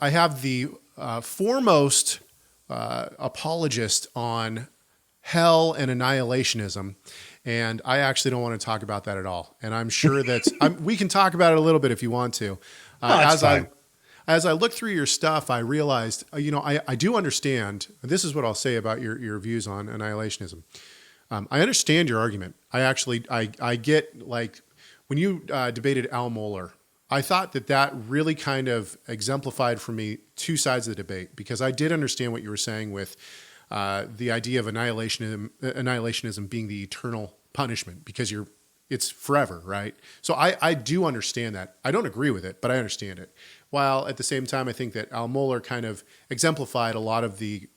I have the foremost apologist on hell and annihilationism. And I actually don't want to talk about that at all. And I'm sure that we can talk about it a little bit if you want to. Oh, that's As I fine. as I looked through your stuff, I realized, I do understand. This is what I'll say about your views on annihilationism. I understand your argument. I get, like, when you debated Al Mohler, I thought that really kind of exemplified for me two sides of the debate, because I did understand what you were saying with the idea of annihilationism being the eternal punishment, because it's forever, right? So I do understand that. I don't agree with it, but I understand it. While at the same time, I think that Al Mohler kind of exemplified a lot of the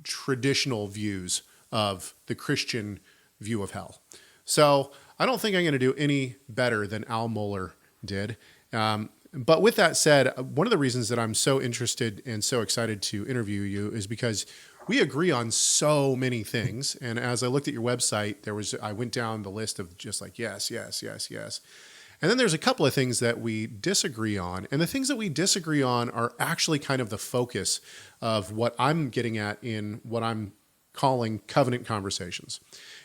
traditional views of the Christian view of hell. So I don't think I'm going to do any better than Al Mohler did. But with that said, one of the reasons that I'm so interested and so excited to interview you is because we agree on so many things. And as I looked at your website, I went down the list of just like, yes, yes, yes, yes. And then there's a couple of things that we disagree on. And the things that we disagree on are actually kind of the focus of what I'm getting at in what I'm calling covenant conversations.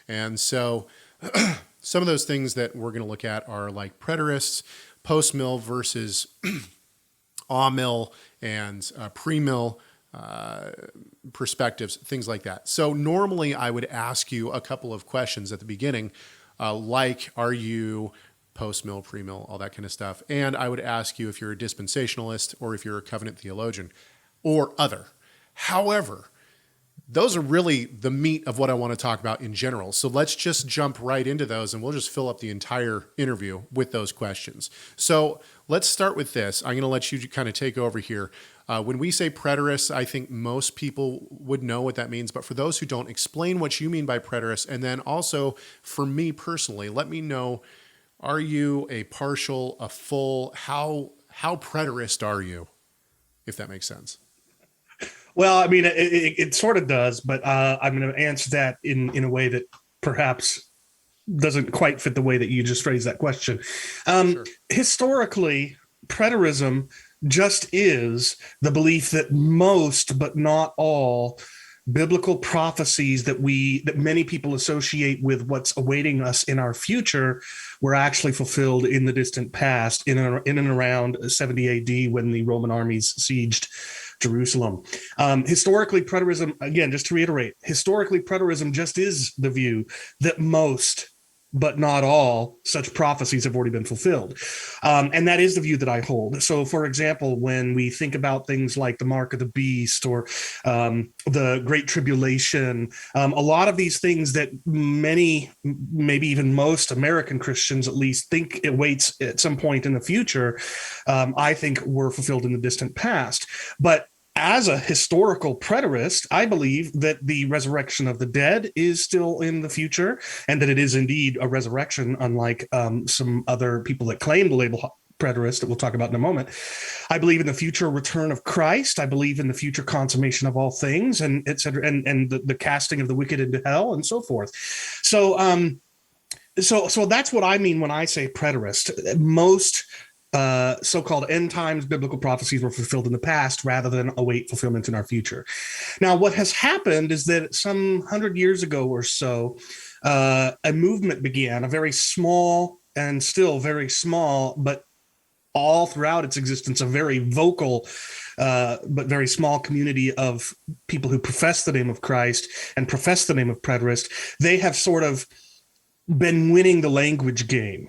And so some of those things that we're going to look at are like preterists, post-mill versus a-mill and pre-mill perspectives, things like that. So normally I would ask you a couple of questions at the beginning, like, are you post-mill, pre-mill, all that kind of stuff. And I would ask you if you're a dispensationalist or if you're a covenant theologian or other. However, those are really the meat of what I want to talk about in general. So let's just jump right into those, and we'll just fill up the entire interview with those questions. So let's start with this. I'm going to let you kind of take over here. When we say preterists, I think most people would know what that means. But for those who don't, explain what you mean by preterist. And then also, for me personally, let me know, are you a partial, a full? How preterist are you, if that makes sense? Well, I mean, it sort of does, but I'm going to answer that in a way that perhaps doesn't quite fit the way that you just phrased that question. Sure. Historically, preterism just is the belief that most, but not all, biblical prophecies that many people associate with what's awaiting us in our future were actually fulfilled in the distant past, in and around 70 AD, when the Roman armies sieged Jerusalem. Historically, preterism, again, just to reiterate, historically, preterism just is the view that most, but not all, such prophecies have already been fulfilled. And that is the view that I hold. So, for example, when we think about things like the mark of the beast or the Great Tribulation, a lot of these things that many, maybe even most American Christians at least think it waits at some point in the future, I think were fulfilled in the distant past. But as a historical preterist, I believe that the resurrection of the dead is still in the future, and that it is indeed a resurrection, unlike some other people that claim the label preterist that we'll talk about in a moment. I believe in the future return of Christ. I believe in the future consummation of all things, and et cetera, and the casting of the wicked into hell, and so forth. So, so that's what I mean when I say preterist. Most so-called end times biblical prophecies were fulfilled in the past rather than await fulfillment in our future. Now, what has happened is that some 100 years ago or so, a movement began, a very small and still very small, but all throughout its existence, a very vocal but very small community of people who profess the name of Christ and profess the name of preterist. They have sort of been winning the language game.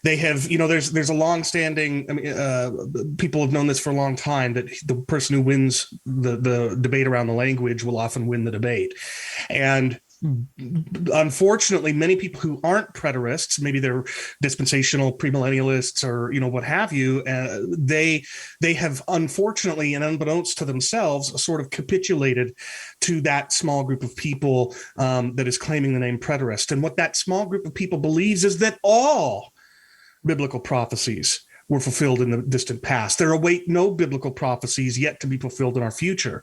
They have, there's a long-standing. I mean, people have known this for a long time, that the person who wins the debate around the language will often win the debate, and unfortunately, many people who aren't preterists, maybe they're dispensational premillennialists or what have you, they have unfortunately and unbeknownst to themselves sort of capitulated to that small group of people that is claiming the name preterist. And what that small group of people believes is that all biblical prophecies were fulfilled in the distant past. There await no biblical prophecies yet to be fulfilled in our future.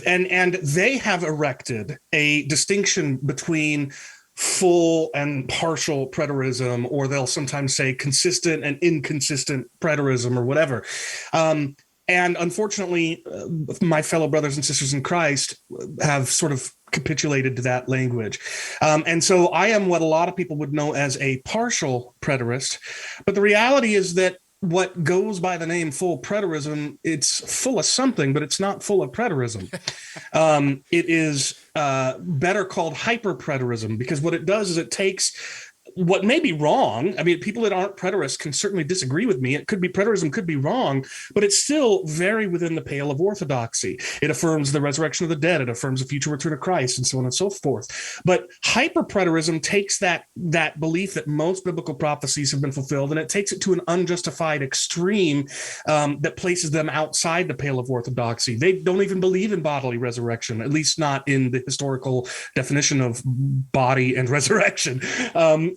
And they have erected a distinction between full and partial preterism, or they'll sometimes say consistent and inconsistent preterism, or whatever. And unfortunately, my fellow brothers and sisters in Christ have sort of capitulated to that language. And so I am what a lot of people would know as a partial preterist. But the reality is that what goes by the name full preterism, it's full of something, but it's not full of preterism. It is better called hyperpreterism, because what it does is it takes what may be wrong. I mean, people that aren't preterists can certainly disagree with me. It could be preterism, could be wrong, but it's still very within the pale of orthodoxy. It affirms the resurrection of the dead. It affirms the future return of Christ, and so on and so forth. But hyperpreterism takes that belief that most biblical prophecies have been fulfilled, and it takes it to an unjustified extreme that places them outside the pale of orthodoxy. They don't even believe in bodily resurrection, at least not in the historical definition of body and resurrection.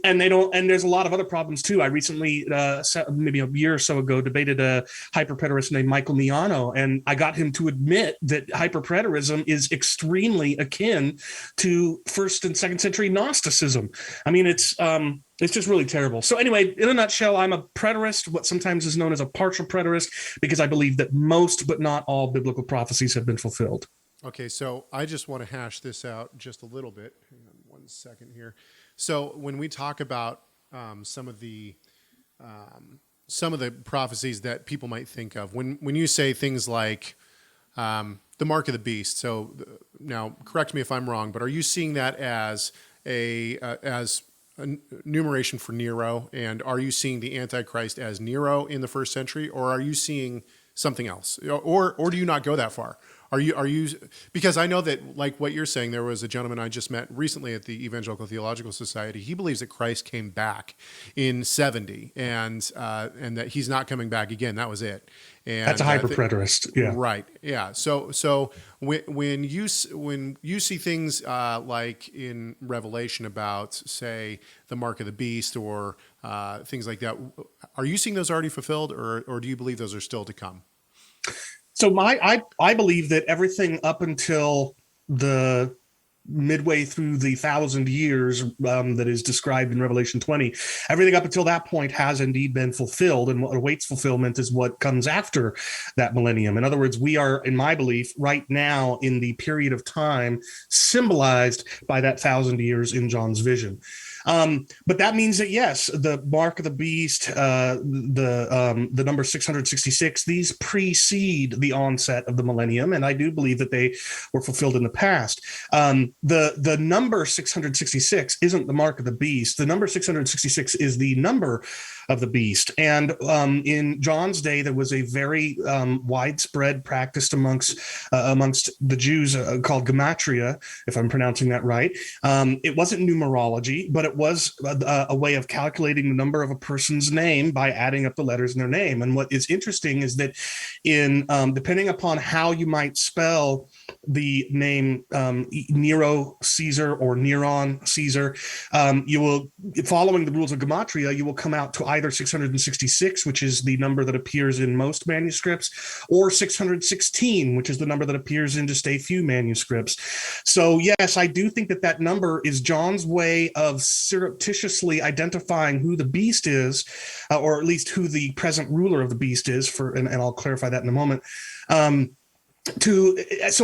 And they don't. And there's a lot of other problems too. I recently, maybe a year or so ago, debated a hyperpreterist named Michael Miano, and I got him to admit that hyperpreterism is extremely akin to first and second century Gnosticism. I mean, it's just really terrible. So anyway, in a nutshell, I'm a preterist, what sometimes is known as a partial preterist, because I believe that most, but not all, biblical prophecies have been fulfilled. Okay, so I just want to hash this out just a little bit. Hang on 1 second here. So when we talk about some of the prophecies that people might think of, when you say things like the mark of the beast. So now, correct me if I'm wrong, but are you seeing that as a numeration for Nero, and are you seeing the Antichrist as Nero in the first century, or are you seeing something else, or do you not go that far? Are you because I know that, like what you're saying, there was a gentleman I just met recently at the Evangelical Theological Society. He believes that Christ came back in 70 and that he's not coming back again. That was it. And that's a hyper-preterist. Yeah. Right. Yeah. So when you see things like in Revelation about, say, the mark of the beast or things like that, are you seeing those already fulfilled, or do you believe those are still to come? So I believe that everything up until the midway through the 1,000 years that is described in Revelation 20, everything up until that point has indeed been fulfilled, and what awaits fulfillment is what comes after that millennium. In other words, we are, in my belief, right now in the period of time symbolized by that 1,000 years in John's vision. But that means that, yes, the mark of the beast, the number 666, these precede the onset of the millennium, and I do believe that they were fulfilled in the past. The number 666 isn't the mark of the beast. The number 666 is the number of the beast. And in John's day, there was a very widespread practice amongst the Jews called gematria, if I'm pronouncing that right. It wasn't numerology, but it was a way of calculating the number of a person's name by adding up the letters in their name. And what is interesting is that in depending upon how you might spell the name Nero Caesar or Neron Caesar, you will, following the rules of gematria, you will come out to either 666, which is the number that appears in most manuscripts, or 616, which is the number that appears in just a few manuscripts. So yes, I do think that that number is John's way of surreptitiously identifying who the beast is, or at least who the present ruler of the beast is, and I'll clarify that in a moment, so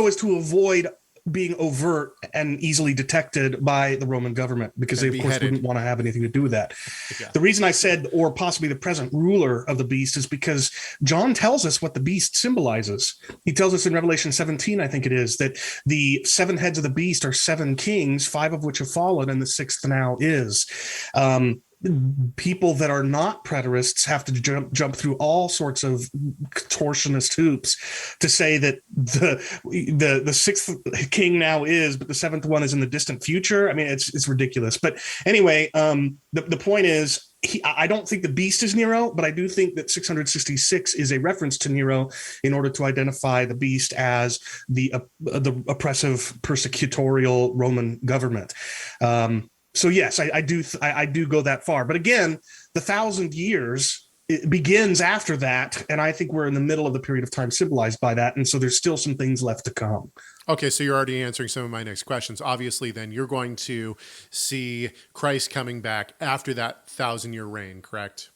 as to avoid being overt and easily detected by the Roman government, because they, of course, wouldn't want to have anything to do with that. Yeah. The reason I said, or possibly the present ruler of the beast, is because John tells us what the beast symbolizes. He tells us in Revelation 17, I think it is, that the 7 heads of the beast are 7 kings, 5 of which have fallen, and the 6th now is. People that are not preterists have to jump through all sorts of contortionist hoops to say that the 6th king now is, but the 7th one is in the distant future. I mean, it's ridiculous. But anyway, the point is, I don't think the beast is Nero, but I do think that 666 is a reference to Nero in order to identify the beast as the oppressive, persecutorial Roman government. So yes, I do go that far. But again, the 1,000 years, it begins after that, and I think we're in the middle of the period of time symbolized by that, and so there's still some things left to come. Okay, so you're already answering some of my next questions. Obviously, then you're going to see Christ coming back after that 1,000-year reign, correct?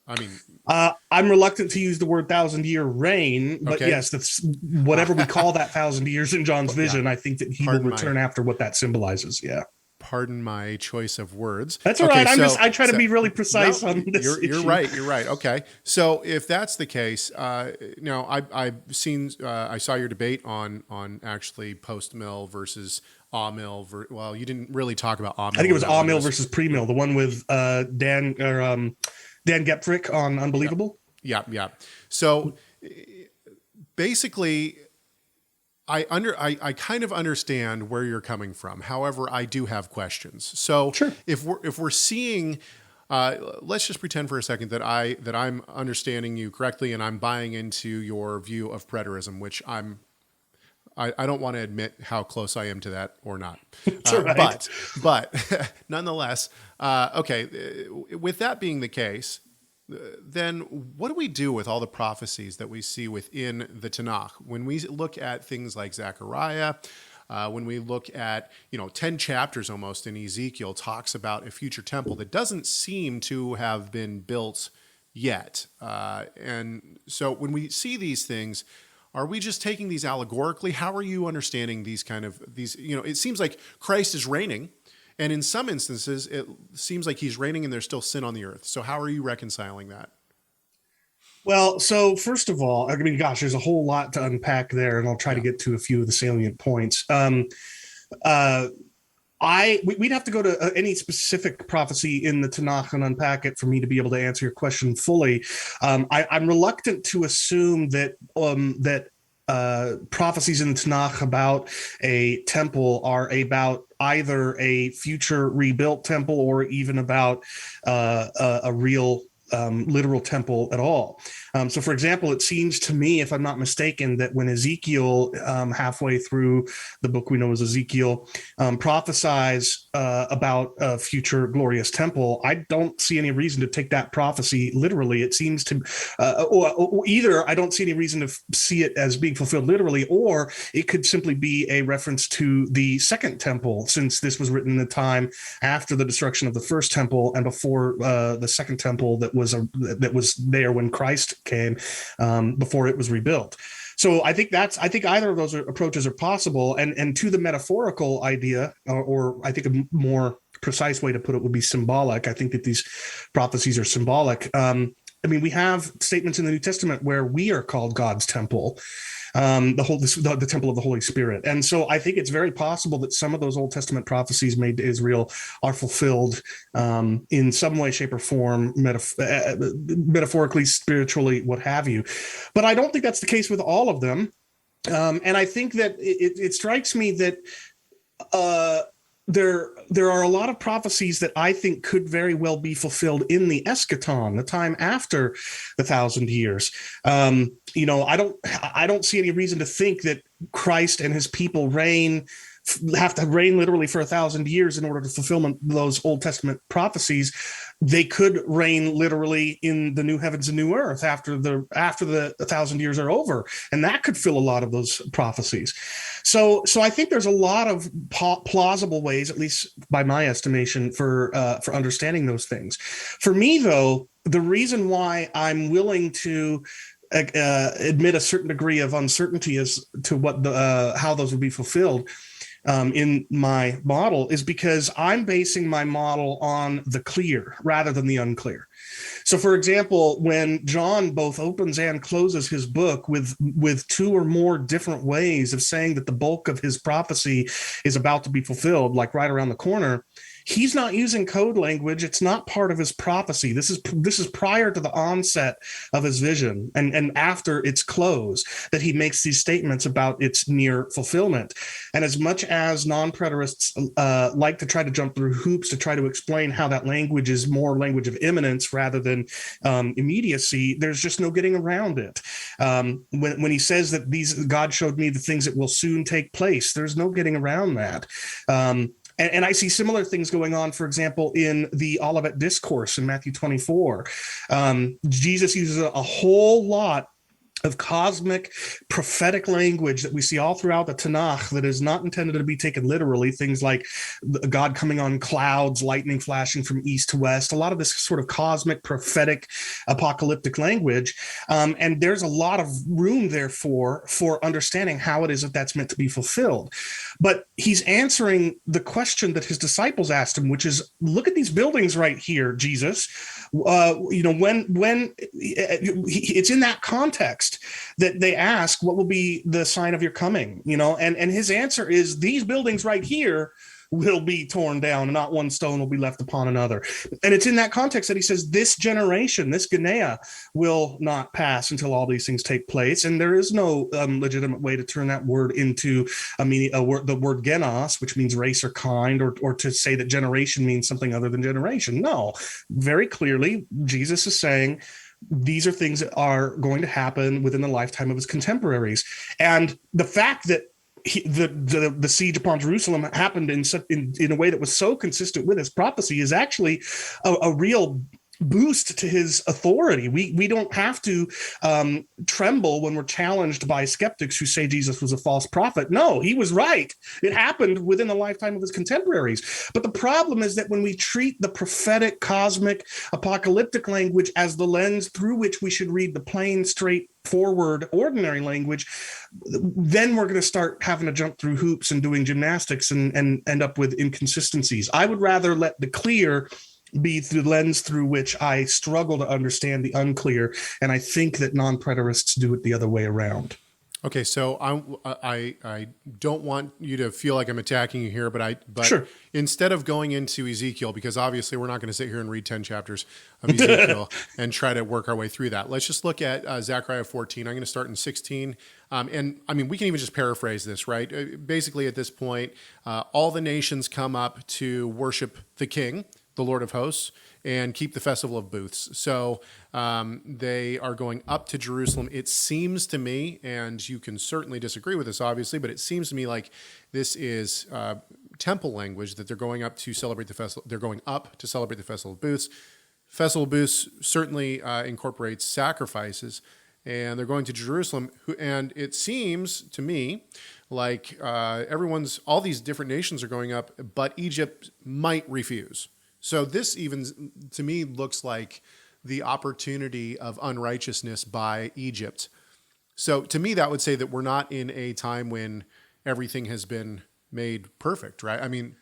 I mean, I'm reluctant to use the word 1,000-year reign, but okay. yes, that's whatever we call that 1,000 years in John's Yeah. vision. I think that he will Pardon return after what that symbolizes. Yeah. Pardon my choice of words. That's all Okay, right. I try to be really precise no, on this you're issue. right. You're right. Okay, so if that's the case, now I've seen I saw your debate on actually post mill versus mill. Well, you didn't really talk about mill. I think it was mill versus pre mill, the one with Dan Gepfrick on Unbelievable. Yeah. So basically, I kind of understand where you're coming from. However, I do have questions. So Sure. if we're seeing, let's just pretend for a second that I'm understanding you correctly and I'm buying into your view of preterism, which I don't want to admit how close I am to that or not. Right. But nonetheless, okay. With that being the case, then what do we do with all the prophecies that we see within the Tanakh? When we look at things like Zechariah, when we look at, 10 chapters almost in Ezekiel talks about a future temple that doesn't seem to have been built yet. And so when we see these things, are we just taking these allegorically? How are you understanding these? It seems like Christ is reigning. And in some instances, it seems like he's reigning and there's still sin on the earth. So how are you reconciling that? Well, so first of all, I mean, gosh, there's a whole lot to unpack there, and I'll try to get to a few of the salient points. We'd have to go to any specific prophecy in the Tanakh and unpack it for me to be able to answer your question fully. I'm reluctant to assume that prophecies in the Tanakh about a temple are about either a future rebuilt temple or even about a real literal temple at all. So, for example, it seems to me, if I'm not mistaken, that when Ezekiel, halfway through the book we know as Ezekiel, prophesies about a future glorious temple, I don't see any reason to take that prophecy literally. It seems to, or either I don't see any reason to see it as being fulfilled literally, or it could simply be a reference to the second temple, since this was written in the time after the destruction of the first temple and before the second temple that was there when Christ came, before it was rebuilt. So I think either of those approaches are possible. And to the metaphorical idea, or I think a more precise way to put it would be symbolic. I think that these prophecies are symbolic. I mean, we have statements in the New Testament where we are called God's temple, the temple of the Holy Spirit. And so I think it's very possible that some of those Old Testament prophecies made to Israel are fulfilled in some way, shape, or form, metaphorically, spiritually, what have you. But I don't think that's the case with all of them. And I think that it strikes me that there are a lot of prophecies that I think could very well be fulfilled in the eschaton, the time after the 1,000 years. I don't see any reason to think that Christ and his people have to reign literally for 1,000 years in order to fulfill those Old Testament prophecies. They could reign literally in the new heavens and new earth after the 1,000 years are over, and that could fill a lot of those prophecies. So I think there's a lot of plausible ways, at least by my estimation, for understanding those things. For me, though, the reason why I'm willing to admit a certain degree of uncertainty as to how those would be fulfilled in my model is because I'm basing my model on the clear rather than the unclear. So, for example, when John both opens and closes his book with two or more different ways of saying that the bulk of his prophecy is about to be fulfilled, like right around the corner, he's not using code language. It's not part of his prophecy. This is prior to the onset of his vision and after its close that he makes these statements about its near fulfillment. And as much as non-preterists like to try to jump through hoops to try to explain how that language is more language of imminence rather than immediacy, there's just no getting around it. When he says that God showed me the things that will soon take place, there's no getting around that. And I see similar things going on, for example, in the Olivet Discourse in Matthew 24. Jesus uses a whole lot of cosmic prophetic language that we see all throughout the Tanakh that is not intended to be taken literally. Things like God coming on clouds, lightning flashing from east to west, a lot of this sort of cosmic, prophetic, apocalyptic language. And there's a lot of room, therefore, for understanding how it is that that's meant to be fulfilled. But he's answering the question that his disciples asked him, which is, look at these buildings right here, Jesus. When it's in that context that they ask, what will be the sign of your coming? And his answer is, these buildings right here will be torn down, and not one stone will be left upon another. And it's in that context that he says, this generation, this Genea, will not pass until all these things take place. And there is no legitimate way to turn that word into the word genos, which means race or kind, or to say that generation means something other than generation. No, very clearly, Jesus is saying, these are things that are going to happen within the lifetime of his contemporaries. And the fact that the siege upon Jerusalem happened in a way that was so consistent with his prophecy is actually a real boost to his authority. We don't have to tremble when we're challenged by skeptics who say Jesus was a false prophet. No, he was right. It happened within the lifetime of his contemporaries. But the problem is that when we treat the prophetic, cosmic, apocalyptic language as the lens through which we should read the plain, straightforward, ordinary language, then we're going to start having to jump through hoops and doing gymnastics and end up with inconsistencies. I would rather let the clear be the lens through which I struggle to understand the unclear, and I think that non-preterists do it the other way around. Okay, so I don't want you to feel like I'm attacking you here, but Sure. Instead of going into Ezekiel, because obviously we're not going to sit here and read 10 chapters of Ezekiel and try to work our way through that. Let's just look at Zechariah 14. I'm going to start in 16. And I mean, we can even just paraphrase this, right? Basically, at this point, all the nations come up to worship the King, the Lord of hosts, and keep the festival of booths. So they are going up to Jerusalem. It seems to me, and you can certainly disagree with this, obviously, but it seems to me like this is temple language, that they're going up to celebrate the festival. They're going up to celebrate the festival of booths. Festival of booths certainly incorporates sacrifices, and they're going to Jerusalem. And it seems to me like all these different nations are going up, but Egypt might refuse. So this even, to me, looks like the opportunity of unrighteousness by Egypt. So to me, that would say that we're not in a time when everything has been made perfect, right? I mean,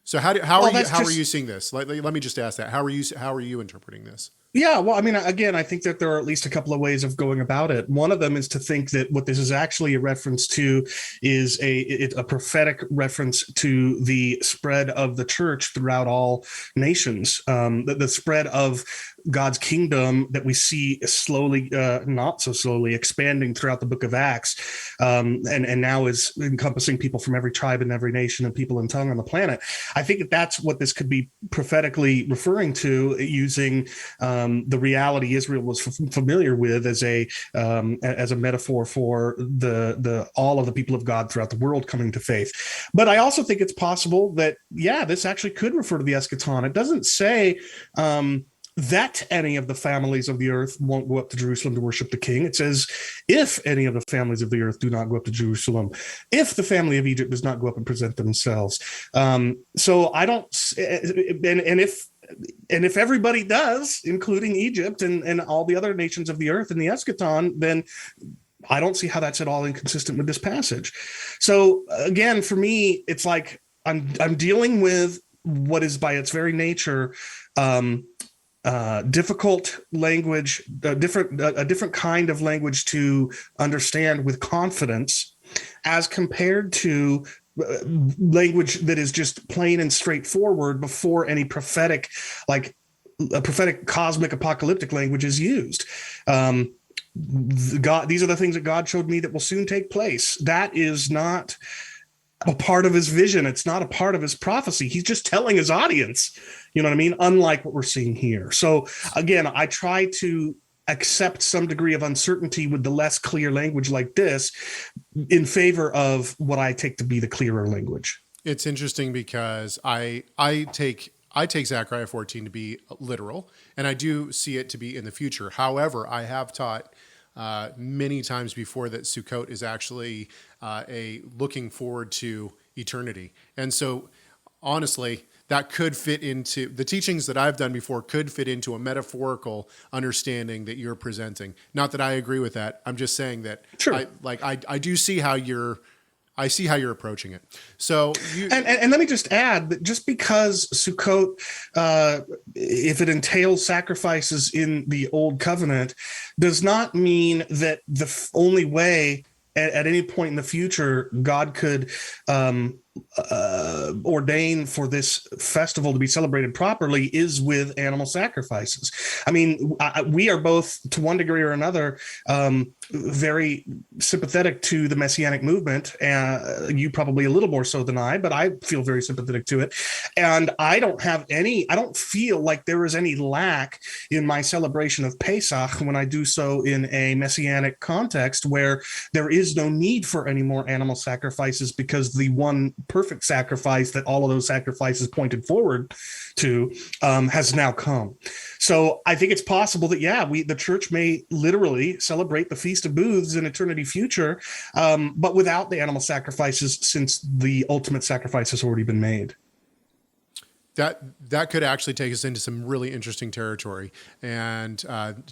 so how are you seeing this? Let me just ask that. How are you interpreting this? Yeah, well, I mean, again, I think that there are at least a couple of ways of going about it. One of them is to think that what this is actually a reference to is a prophetic reference to the spread of the church throughout all nations, the spread of God's kingdom that we see slowly, not so slowly, expanding throughout the book of Acts, and now is encompassing people from every tribe and every nation and people and tongue on the planet. I think that that's what this could be prophetically referring to, using the reality Israel was familiar with as a metaphor for the all of the people of God throughout the world coming to faith. But I also think it's possible that, yeah, this actually could refer to the eschaton. It doesn't say that any of the families of the earth won't go up to Jerusalem to worship the king. It says, if any of the families of the earth do not go up to Jerusalem, if the family of Egypt does not go up and present themselves. So I don't, and if everybody does, including Egypt and all the other nations of the earth in the eschaton, then I don't see how that's at all inconsistent with this passage. So again, for me, it's like I'm dealing with what is by its very nature difficult language, a different kind of language to understand with confidence, as compared to language that is just plain and straightforward before any prophetic, like a prophetic cosmic apocalyptic language is used. These are the things that God showed me that will soon take place. That is not a part of his vision. It's not a part of his prophecy. He's just telling his audience, you know what I mean? Unlike what we're seeing here. So again, I try to accept some degree of uncertainty with the less clear language like this in favor of what I take to be the clearer language. It's interesting because I take Zechariah 14 to be literal, and I do see it to be in the future. However, I have taught many times before that Sukkot is actually a looking forward to eternity. And so, honestly, that could fit into the teachings that I've done before, could fit into a metaphorical understanding that you're presenting. Not that I agree with that. I'm just saying that Sure. I do see how I see how you're approaching it. So and let me just add that just because Sukkot, if it entails sacrifices in the Old Covenant, does not mean that the only way at any point in the future God could ordain for this festival to be celebrated properly is with animal sacrifices. I mean, we are both, to one degree or another, very sympathetic to the Messianic movement. You probably a little more so than I, but I feel very sympathetic to it. And I don't feel like there is any lack in my celebration of Pesach when I do so in a Messianic context where there is no need for any more animal sacrifices because the one perfect sacrifice that all of those sacrifices pointed forward to has now come. So I think it's possible that, the church may literally celebrate the Feast of Booths in eternity future, but without the animal sacrifices, since the ultimate sacrifice has already been made. That could actually take us into some really interesting territory, and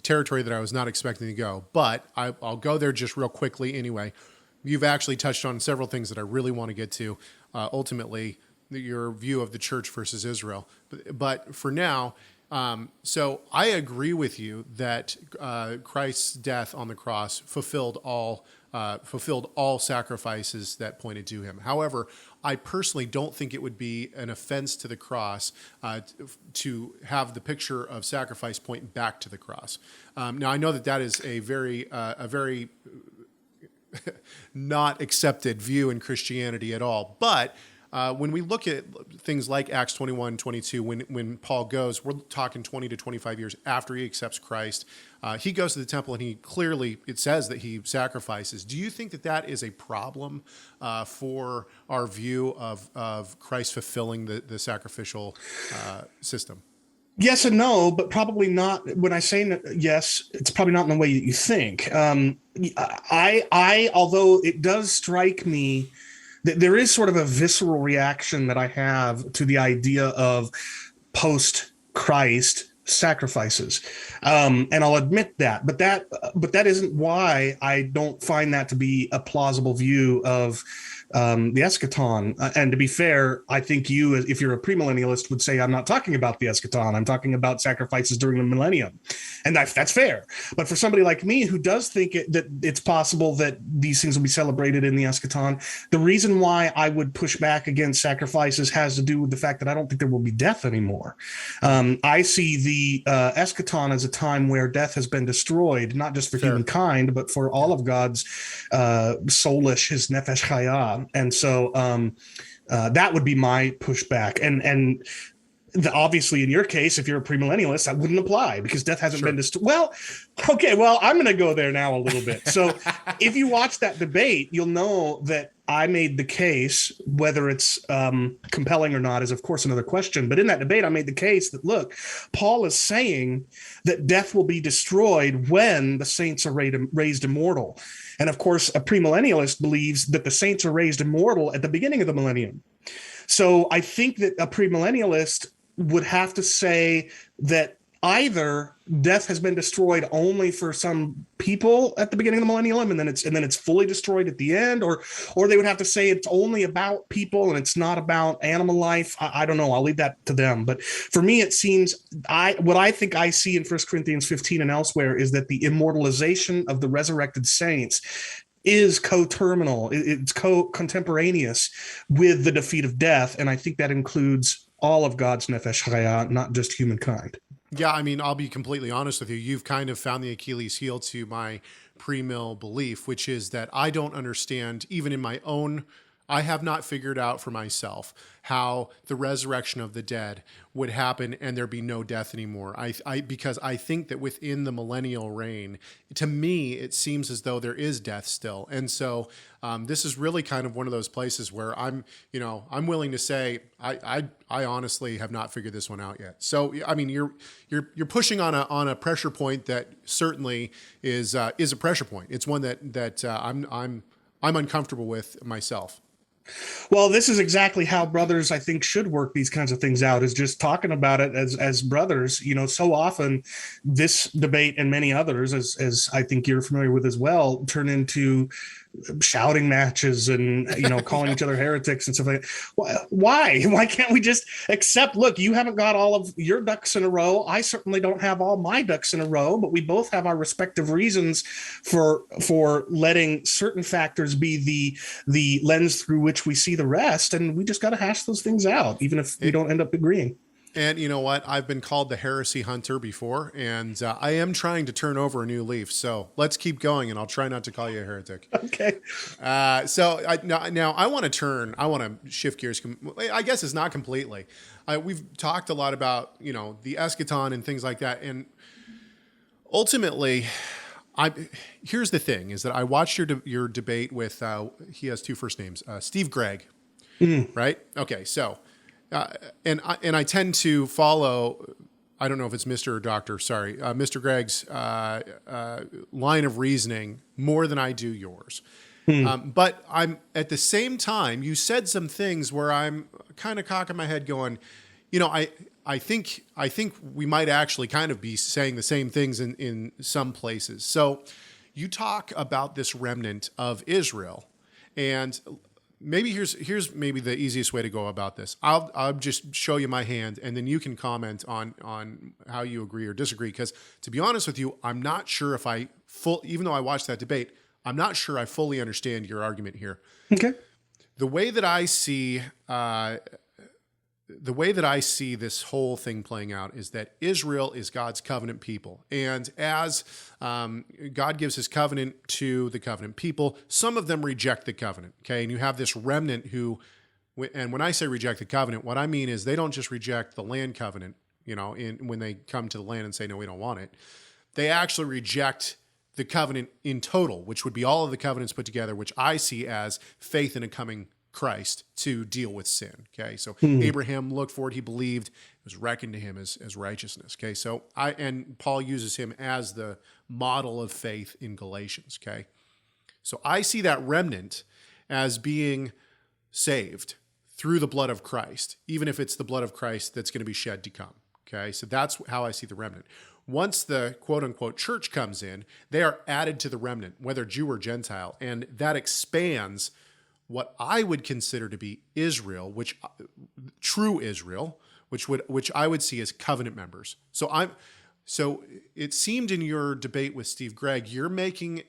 territory that I was not expecting to go. But I'll go there just real quickly anyway. You've actually touched on several things that I really want to get to. Ultimately, your view of the church versus Israel. But for now, so I agree with you that Christ's death on the cross fulfilled all sacrifices that pointed to him. However, I personally don't think it would be an offense to the cross to have the picture of sacrifice point back to the cross. Now, I know that is a very not accepted view in Christianity at all. But when we look at things like Acts 21:22, when Paul goes, we're talking 20 to 25 years after he accepts Christ. He goes to the temple and it says that he sacrifices. Do you think that is a problem for our view of Christ fulfilling the sacrificial system? Yes and no, but probably not. When I say yes, it's probably not in the way that you think. Although it does strike me that there is sort of a visceral reaction that I have to the idea of post-Christ sacrifices, and I'll admit that. But that isn't why I don't find that to be a plausible view of the eschaton. And to be fair, I think you, if you're a premillennialist, would say I'm not talking about the eschaton. I'm talking about sacrifices during the millennium, and that's fair. But for somebody like me who does think that it's possible that these things will be celebrated in the eschaton, the reason why I would push back against sacrifices has to do with the fact that I don't think there will be death anymore. I see the eschaton as a time where death has been destroyed, not just for humankind, but for all of God's soulish, his nefesh chaya. And so that would be my pushback. And obviously, in your case, if you're a premillennialist, that wouldn't apply because death hasn't been destroyed. Well, I'm going to go there now a little bit. So if you watch that debate, you'll know that I made the case, whether it's compelling or not is, of course, another question. But in that debate, I made the case that, look, Paul is saying that death will be destroyed when the saints are raised immortal. And of course, a premillennialist believes that the saints are raised immortal at the beginning of the millennium. So I think that a premillennialist would have to say that either death has been destroyed only for some people at the beginning of the millennium, and then it's fully destroyed at the end, or they would have to say it's only about people and it's not about animal life. I don't know. I'll leave that to them. But for me, it seems what I think I see in 1 Corinthians 15 and elsewhere is that the immortalization of the resurrected saints is coterminal. It's contemporaneous with the defeat of death, and I think that includes all of God's nefesh chaya, not just humankind. Yeah, I mean, I'll be completely honest with you. You've kind of found the Achilles heel to my pre-mill belief, which is that I don't understand, even in my own I have not figured out for myself how the resurrection of the dead would happen and there be no death anymore. Because I think that within the millennial reign, to me, it seems as though there is death still. And so this is really kind of one of those places where I'm willing to say I honestly have not figured this one out yet. So I mean, you're pushing on a pressure point that certainly is a pressure point. It's one that I'm uncomfortable with myself. Well, this is exactly how brothers, I think, should work these kinds of things out, is just talking about it as brothers. So often this debate and many others, as I think you're familiar with as well, turn into shouting matches and calling each other heretics and stuff like that. Why can't we just accept, look, you haven't got all of your ducks in a row, I certainly don't have all my ducks in a row, but we both have our respective reasons for letting certain factors be the lens through which we see the rest, and we just got to hash those things out even if we don't end up agreeing. And you know what? I've been called the heresy hunter before, and I am trying to turn over a new leaf. So let's keep going, and I'll try not to call you a heretic. Okay. Now I want to shift gears. I guess it's not completely. We've talked a lot about, the eschaton and things like that. And ultimately, here's the thing, is that I watched your debate with, he has two first names, Steve Gregg, right? Okay. So, and I tend to follow, I don't know if it's Mr. or Dr. Sorry, Mr. Gregg's line of reasoning more than I do yours. But I'm at the same time, you said some things where I'm kind of cocking my head going, I think we might actually kind of be saying the same things in some places. So you talk about this remnant of Israel, and maybe here's maybe the easiest way to go about this. I'll just show you my hand, and then you can comment on how you agree or disagree. Because to be honest with you, I'm not sure if even though I watched that debate, I'm not sure I fully understand your argument here. Okay. The way that I see this whole thing playing out is that Israel is God's covenant people. And as God gives his covenant to the covenant people, some of them reject the covenant. Okay. And you have this remnant who, and when I say reject the covenant, what I mean is they don't just reject the land covenant, when they come to the land and say, no, we don't want it. They actually reject the covenant in total, which would be all of the covenants put together, which I see as faith in a coming Christ to deal with sin. Okay. So Abraham looked for it. He believed, it was reckoned to him as righteousness. Okay. So and Paul uses him as the model of faith in Galatians. Okay. So I see that remnant as being saved through the blood of Christ, even if it's the blood of Christ that's going to be shed to come. Okay. So that's how I see the remnant. Once the quote unquote church comes in, they are added to the remnant, whether Jew or Gentile. And that expands what I would consider to be Israel, true Israel, which I would see as covenant members. So it seemed in your debate with Steve Gregg, you're making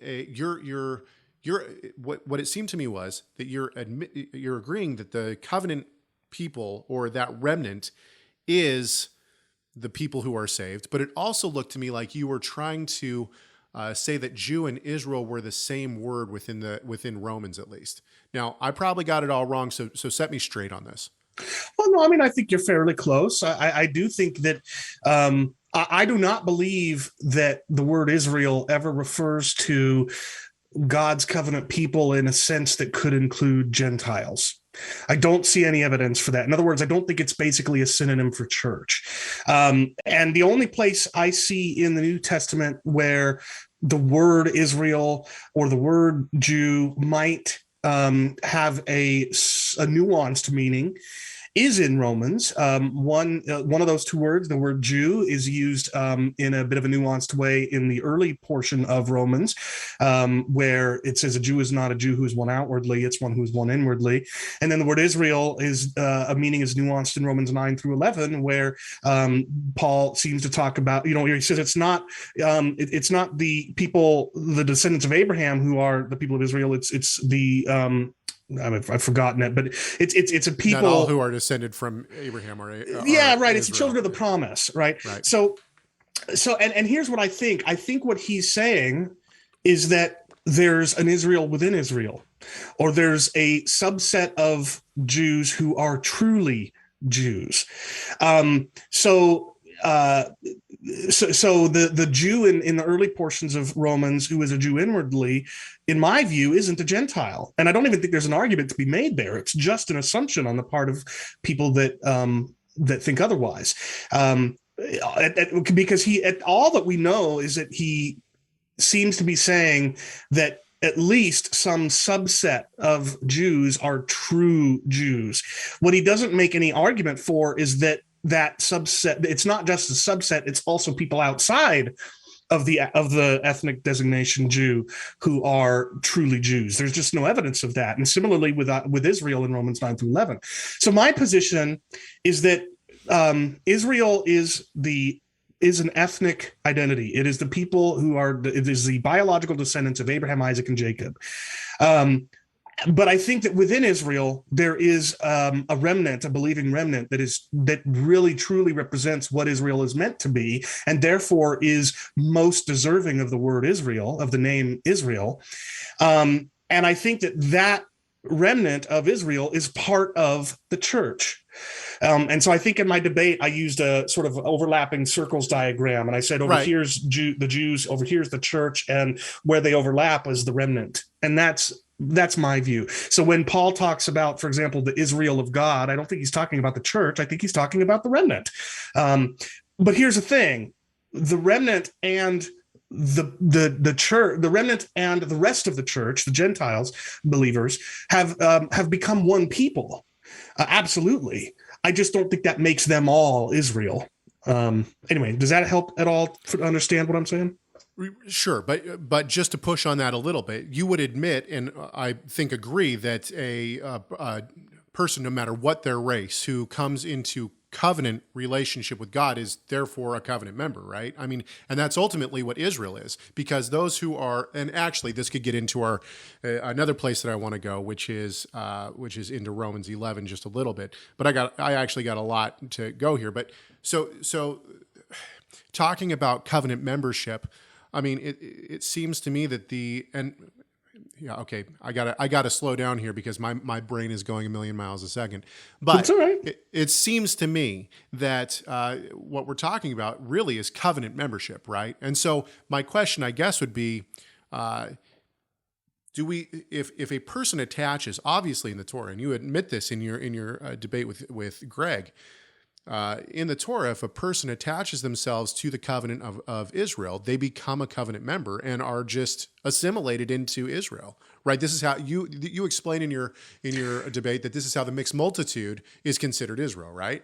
what it seemed to me was that you're agreeing that the covenant people or that remnant is the people who are saved, but it also looked to me like you were trying to say that Jew and Israel were the same word within Romans, at least. Now, I probably got it all wrong, so set me straight on this. Well, no, I mean, I think you're fairly close. I do think that I do not believe that the word Israel ever refers to God's covenant people in a sense that could include Gentiles. I don't see any evidence for that. In other words, I don't think it's basically a synonym for church. And the only place I see in the New Testament where the word Israel or the word Jew might have a nuanced meaning is in Romans. One of those two words, the word Jew, is used in a bit of a nuanced way in the early portion of Romans, where it says a Jew is not a Jew who is one outwardly, it's one who is one inwardly. And then the word Israel is a meaning is nuanced in Romans 9-11, where Paul seems to talk about, he says it's not the people, the descendants of Abraham who are the people of Israel. It's the I've forgotten it, but it's a people, not all who are descended from Abraham are yeah, right. Israel. It's the children of the promise, right? Right. So, and here's what I think. I think what he's saying is that there's an Israel within Israel, or there's a subset of Jews who are truly Jews. Um, so, uh, so the Jew in the early portions of Romans, who is a Jew inwardly, in my view, isn't a Gentile, and I don't even think there's an argument to be made there. It's just an assumption on the part of people that think otherwise, because all that we know is that he seems to be saying that at least some subset of Jews are true Jews. What he doesn't make any argument for is that subset, it's not just a subset, it's also people outside of the ethnic designation Jew who are truly Jews. There's just no evidence of that. And similarly with Israel in Romans 9-11. So my position is that Israel is an ethnic identity. It is the people it is the biological descendants of Abraham, Isaac, and Jacob. But I think that within Israel, there is a remnant, a believing remnant that really truly represents what Israel is meant to be, and therefore is most deserving of the word Israel, of the name Israel. And I think that remnant of Israel is part of the church. And so I think in my debate, I used a sort of overlapping circles diagram. And I said, here's the Jews, over here's the church, and where they overlap is the remnant. And that's my view. So when Paul talks about, for example, the Israel of God, I don't think he's talking about the church. I think he's talking about the remnant. But here's the thing. The remnant and the church, the remnant and the rest of the church, the Gentiles, believers, have become one people. Absolutely. I just don't think that makes them all Israel. Anyway, does that help at all to understand what I'm saying? Sure, but just to push on that a little bit, you would admit, and I think agree, that a person, no matter what their race, who comes into covenant relationship with God is therefore a covenant member, right? I mean, and that's ultimately what Israel is, because those who are, and actually this could get into our another place that I want to go, which is into Romans 11 just a little bit, but I actually got a lot to go here. But so talking about covenant membership, I mean, it seems to me that I gotta slow down here because my brain is going a million miles a second. But it's all right. It seems to me that what we're talking about really is covenant membership, right? And so my question, I guess, would be, if a person attaches, obviously in the Torah, and you admit this in your debate with Greg. In the Torah, if a person attaches themselves to the covenant of Israel, they become a covenant member and are just assimilated into Israel, right? This is how you explain in your debate that this is how the mixed multitude is considered Israel, right?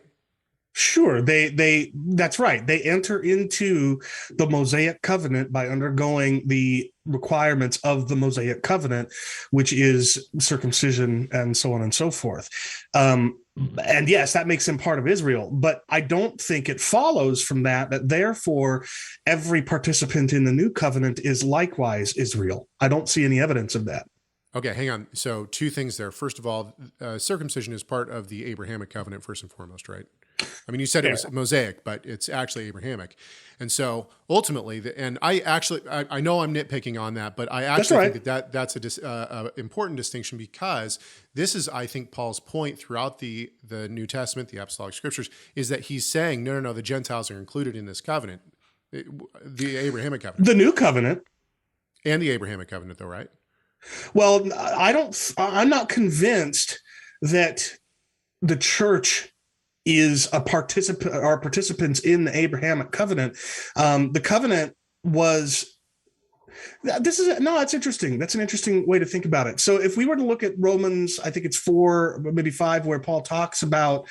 Sure, that's right. They enter into the Mosaic covenant by undergoing the requirements of the Mosaic covenant, which is circumcision and so on and so forth. And yes, that makes them part of Israel, but I don't think it follows from that therefore every participant in the new covenant is likewise Israel. I don't see any evidence of that. Okay, hang on. So two things there. First of all, circumcision is part of the Abrahamic covenant, first and foremost, right? I mean, you said it was Mosaic, but it's actually Abrahamic. And so ultimately, and I know I'm nitpicking on that, but I actually think that's a important distinction, because this is, I think, Paul's point throughout the New Testament, the apostolic scriptures, is that he's saying, no, the Gentiles are included in this covenant, the Abrahamic covenant. The new covenant. And the Abrahamic covenant, though, right? Well, I'm not convinced that the church is are participants in the Abrahamic covenant. The covenant was, it's interesting. That's an interesting way to think about it. So if we were to look at Romans, I think it's 4, maybe 5, where Paul talks about